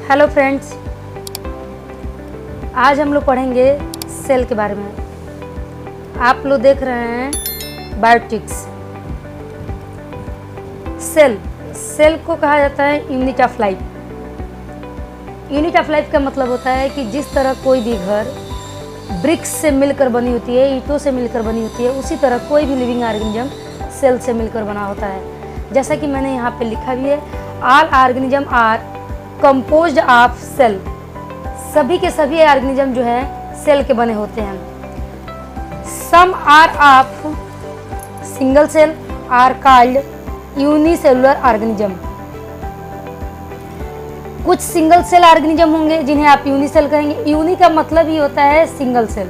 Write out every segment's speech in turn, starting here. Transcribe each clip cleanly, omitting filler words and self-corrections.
Hello friends, आज हम लोग पढ़ेंगे सेल के बारे में। आप लोग देख रहे हैं बायोटिक्स। सेल को कहा जाता है unit of life. Unit of life का मतलब होता है कि जिस तरह कोई भी घर ब्रिक्स से मिलकर बनी होती है, ईंटों से मिलकर बनी होती है, उसी तरह कोई भी लिविंग ऑर्गेनिज्म सेल से मिलकर बना होता है। जैसा कि मैंने यहाँ पे लिखा भी है, all organism are composed of cell. सभी के सभी ऑर्गेनिज्म जो है सेल के बने होते हैं। Some are of single cell are called unicellular organism. कुछ सिंगल सेल ऑर्गेनिज्म होंगे जिन्हें आप यूनिसेल कहेंगे। यूनि का मतलब ही होता है सिंगल सेल,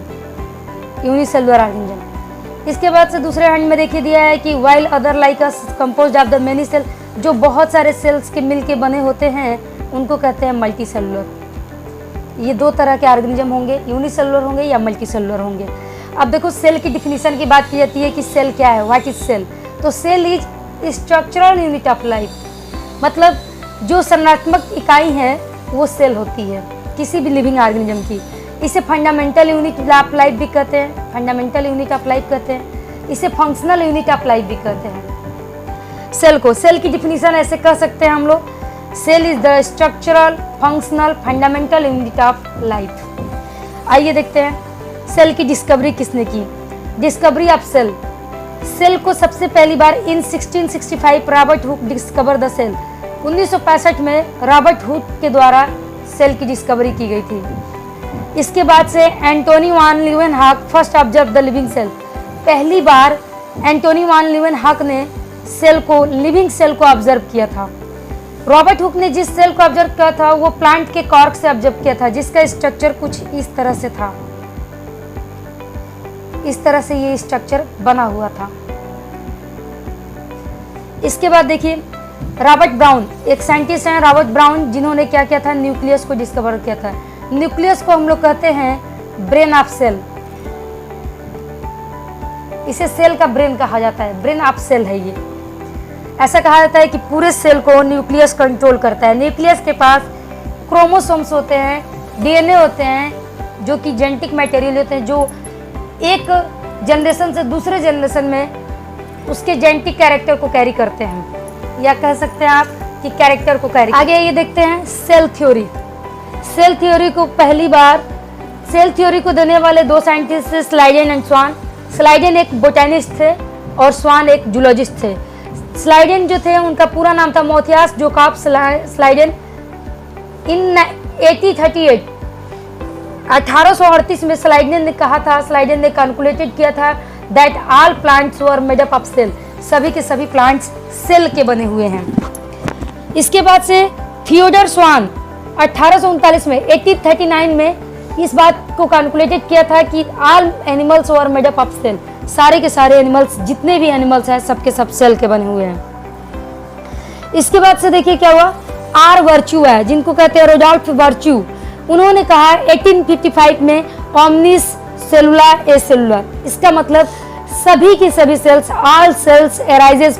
यूनिसेलुलर ऑर्गेनिज्म। इसके बाद से दूसरे हैंड में देखिए दिया है कि while other like composed of the many cell, जो बहुत सारे सेल्स के मिलके बने होते हैं उनको कहते हैं मल्टी सेलुलर। ये दो तरह के ऑर्गेनिज्म होंगे, यूनिसेलुलर होंगे या मल्टी सेलुलर होंगे। अब देखो सेल की डिफिनीशन की बात की जाती है कि सेल क्या है, व्हाट इज सेल। तो cell is structural unit of life, मतलब जो संरचनात्मक इकाई है वो सेल होती है किसी भी लिविंग ऑर्गेनिज्म की। इसे फंडामेंटल यूनिट ऑफ लाइफ भी कहते हैं, फंडामेंटल यूनिट ऑफ लाइफ कहते हैं। इसे फंक्शनल यूनिट ऑफ लाइफ भी कहते हैं। सेल की डिफिनीशन ऐसे कह सकते हैं हम लोग, cell is the structural functional fundamental unit of life. आइए देखते हैं सेल की डिस्कवरी किसने की। डिस्कवरी ऑफ सेल को सबसे पहली बार in 1665 Robert Hooke discover the cell. 1965 में रॉबर्ट हुक के द्वारा सेल की डिस्कवरी की गई थी। इसके बाद से Antonie van Leeuwenhoek first observe the living cell. पहली बार एंटोनी वान लीeuwenhoek ने सेल को, लिविंग सेल को ऑब्जर्व किया था। रॉबर्ट हुक ने जिस सेल को ऑब्जर्व किया था वो प्लांट के कॉर्क से ऑब्जर्व किया था, जिसका स्ट्रक्चर कुछ इस तरह से था। इस तरह से ये स्ट्रक्चर बना हुआ था। इसके बाद देखिए रॉबर्ट ब्राउन, एक साइंटिस्ट हैं रॉबर्ट ब्राउन, जिन्होंने क्या किया था, न्यूक्लियस को डिस्कवर किया था। न्यूक्लियस को हम लोग कहते हैं ब्रेन ऑफ सेल। इसे सेल का ब्रेन कहा जाता है, ब्रेन ऑफ सेल है ये। ऐसा कहा जाता है कि पूरे सेल को न्यूक्लियस कंट्रोल करता है। न्यूक्लियस के पास क्रोमोसोम्स होते हैं, डीएनए होते हैं, जो कि जेनेटिक मटेरियल होते हैं, जो एक जनरेशन से दूसरे जनरेशन में उसके जेनेटिक कैरेक्टर को कैरी करते हैं, या कह सकते हैं आप कि कैरेक्टर को कैरी। आगे ये देखते हैं सेल थ्योरी। सेल थ्योरी को पहली बार, सेल थ्योरी को देने वाले दो साइंटिस्ट थे, स्लाइडेन एंड स्वान। स्लाइडेन एक बोटेनिस्ट थे और स्वान एक जूलॉजिस्ट थे। स्लाइडेन जो थे उनका पूरा नाम था मोथियास जोकॉब स्लाइडेन। इन 1838 में स्लाइडेन ने कहा था, स्लाइडेन ने कैलकुलेटेड किया था that all plants were made up of cell. सभी के सभी प्लांट्स सेल के बने हुए हैं। इसके बाद से थियोडर स्वान 1839 में 1839 में इस बात को कैलकुलेटेड किया था कि all animals were made up of cell. सारे के सारे एनिमल्स, जितने भी एनिमल्स हैं सबके सब सेल के बने हुए हैं। इसके बाद से देखिए क्या हुआ, आर वर्च्यू है, जिनको कहते हैं रोडोल्फ वर्च्यू। उन्होंने कहा 1855 में ओमनिस सेलुलर ए सेलुलर। इसका मतलब सभी की सभी cells, all cells arises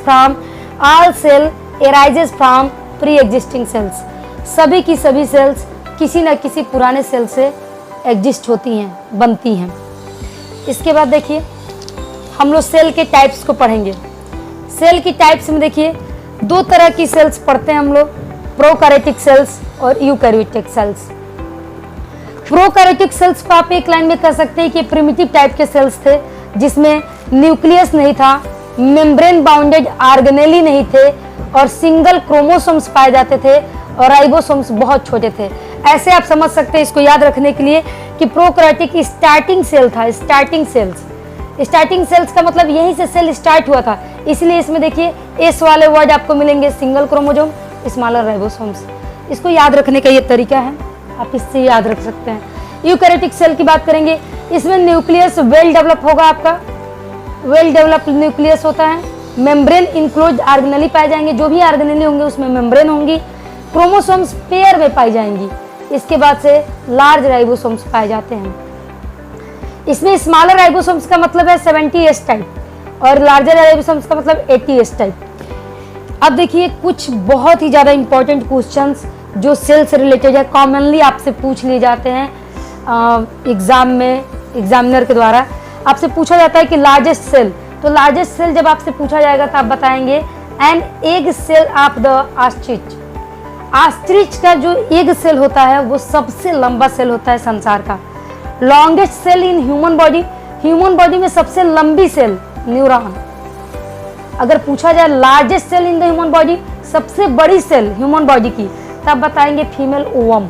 from pre existing cells. सभी की सभी सेल्स किसी न किसी पुराने सेल से एग्जिस्ट होती हैं, बनती हैं। इसके बाद देखिए हम लोग सेल के टाइप्स को पढ़ेंगे। सेल की टाइप्स में देखिए दो तरह की सेल्स पढ़ते हैं हम लोग, प्रोकैरियोटिक सेल्स और यूकैरियोटिक सेल्स। प्रोकैरियोटिक सेल्स को आप एक लाइन में कह सकते हैं कि प्रिमिटिव टाइप के सेल्स थे, जिसमें न्यूक्लियस नहीं था, मेम्ब्रेन बाउंडेड ऑर्गेनेली नहीं थे और सिंगल क्रोमोसोम्स पाए जाते थे और राइबोसोम्स बहुत छोटे थे। ऐसे आप समझ सकते हैं इसको याद रखने के लिए कि प्रोकैरियोटिक स्टार्टिंग सेल था। स्टार्टिंग सेल्स का मतलब यहीं से सेल स्टार्ट हुआ था, इसलिए इसमें देखिए एस वाले वर्ड आपको मिलेंगे, सिंगल क्रोमोसोम, स्मॉलर राइबोसोम्स। इसको याद रखने का ये तरीका है, आप इससे याद रख सकते हैं। यूकैरियोटिक सेल की बात करेंगे, इसमें न्यूक्लियस वेल डेवलप होगा, आपका वेल डेवलप न्यूक्लियस होता है। मेम्ब्रेन इंक्लोज ऑर्गेनेली पाए जाएंगे, जो भी ऑर्गेनेली होंगे उसमें मेम्ब्रेन होंगी। क्रोमोसोम्स पेयर में पाई जाएंगी। इसके बाद से लार्ज राइबोसोम्स पाए जाते हैं। इसमें स्मॉलर राइबोसोम्स का मतलब है 70S टाइप और लार्जर राइबोसोम्स का मतलब 80S टाइप। अब देखिए कुछ बहुत ही ज़्यादा इंपॉर्टेंट क्वेश्चंस जो सेल से रिलेटेड है, कॉमनली आपसे पूछ लिए जाते हैं एग्जाम में, एग्जामिनर के द्वारा आपसे पूछा जाता है कि लार्जेस्ट सेल। तो लार्जेस्ट सेल जब आपसे पूछा जाएगा तो आप बताएंगे an egg cell of the ostrich. Ostrich का जो एग सेल होता है वो सबसे लंबा सेल होता है संसार का। Longest cell in human body, human body में सबसे लंबी सेल न्यूरॉन। अगर पूछा जाए largest cell in the human body, सबसे बड़ी सेल ह्यूमन बॉडी की, तब बताएंगे फीमेल ओवम।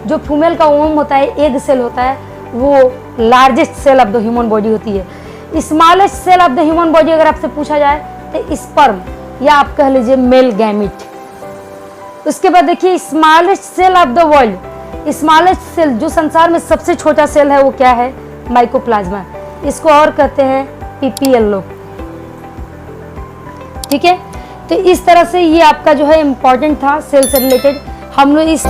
जो फीमेल का ओवम होता है, एग सेल होता है, वो largest cell of the human body होती है। Smallest cell of the human body अगर आपसे पूछा जाए तो स्पर्म, या आप कह लीजिए मेल गैमिट। उसके बाद देखिए smallest cell of the world, smallest cell जो संसार में सबसे छोटा सेल है वो क्या है? माइकोप्लाज्मा। इसको और कहते हैं पीपीएलओ। ठीक है, तो इस तरह से ये आपका जो है इम्पोर्टेंट था सेल से रिलेटेड। हम लोग इस